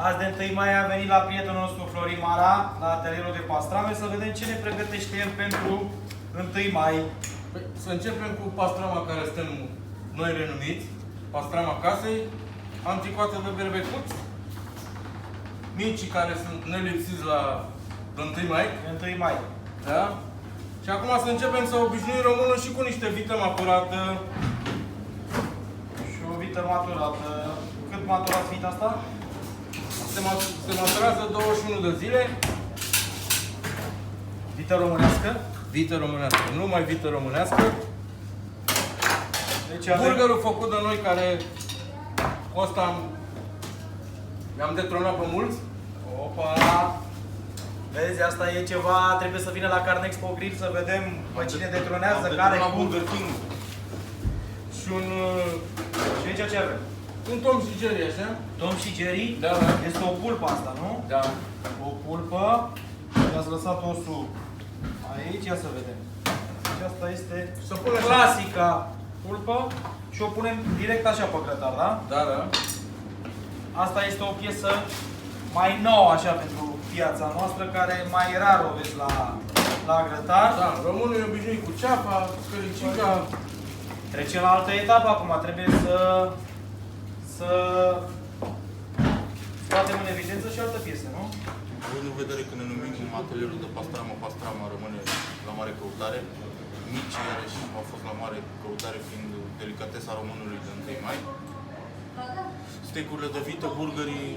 Azi de 1 mai a venit la prietenul nostru Florin Mara, la atelierul de pastrame, să vedem ce ne pregătește el pentru 1 mai. Păi, să începem cu pastrama care suntem noi renumiți, pastrama casei, anticoate de berbecuți, micii care sunt nelipsiți la 1 mai. 1 mai. Da? Și acum să începem să obișnuim românul și cu niște vită maturată. Și o vită maturată. Cât maturați vita asta? Se maturează 21 de zile. Vită românească. Vită românească, numai vită românească. Deci avem... Burgerul făcut de noi, care cu ăsta i-am detronat pe mulți. Opa! Vezi, asta e ceva, trebuie să vină la Carne Expo Grill să vedem pe cine detronează, care la cum. Burger King. Și Și aici ce avem? un Tom și Jerry, așa? Tom și Jerry? Da, da. Este o pulpă asta, nu? Da. O pulpă. I-ați lăsat osul aici, ia să vedem. Deci asta este Să punem clasica pulpă și o punem direct așa pe grătar, da? Da, da. Asta este o piesă mai nouă așa pentru piața noastră, care mai rar o vezi la grătar. Da, românul e obișnuit cu ceapa, fericica. Trecem la altă etapă acum, trebuie să scoatem în evidență și altă piesă, nu? Având în vedere că ne numim atelierul de pastrama, pastrama rămâne la mare căutare. Micii iarăși au fost la mare căutare, fiind delicatesa românului de 1 mai. Steak-urile de vită, burgerii,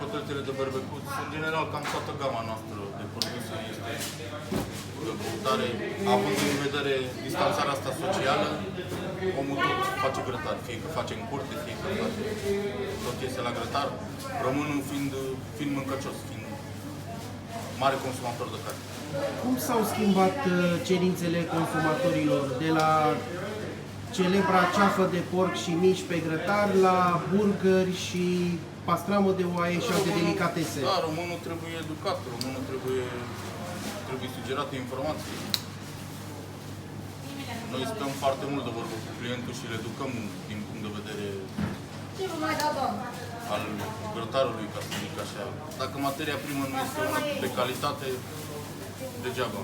coteletele de berbecuți, în general cam toată gama noastră de produse este de căutare. Având în vedere distanțarea asta socială, omul tot face grătar, fie că face în curte, fie că face tot iese la grătar, românul fiind mâncăcios, fiind mare consumator de carne. Cum s-au schimbat cerințele consumatorilor de la celebra ceafă de porc și mici pe grătar la burgeri și pastramă de oaie și alte delicatese? Da, românul trebuie educat, românul trebuie sugerate informații. Noi stăm foarte mult de vorbă cu clientul și le educăm din punct de vedere al grătarului, ca să zic așa. Dacă materia primă nu este una de calitate, degeaba.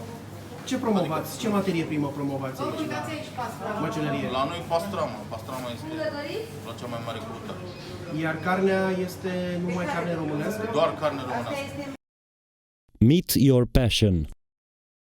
Ce promovați? Ce materie primă promovați aici la măcelărie? La noi pastrama. Pastrama este la cea mai mare căutare. Iar carnea este numai carne românească? Doar carne românească. Meet your passion.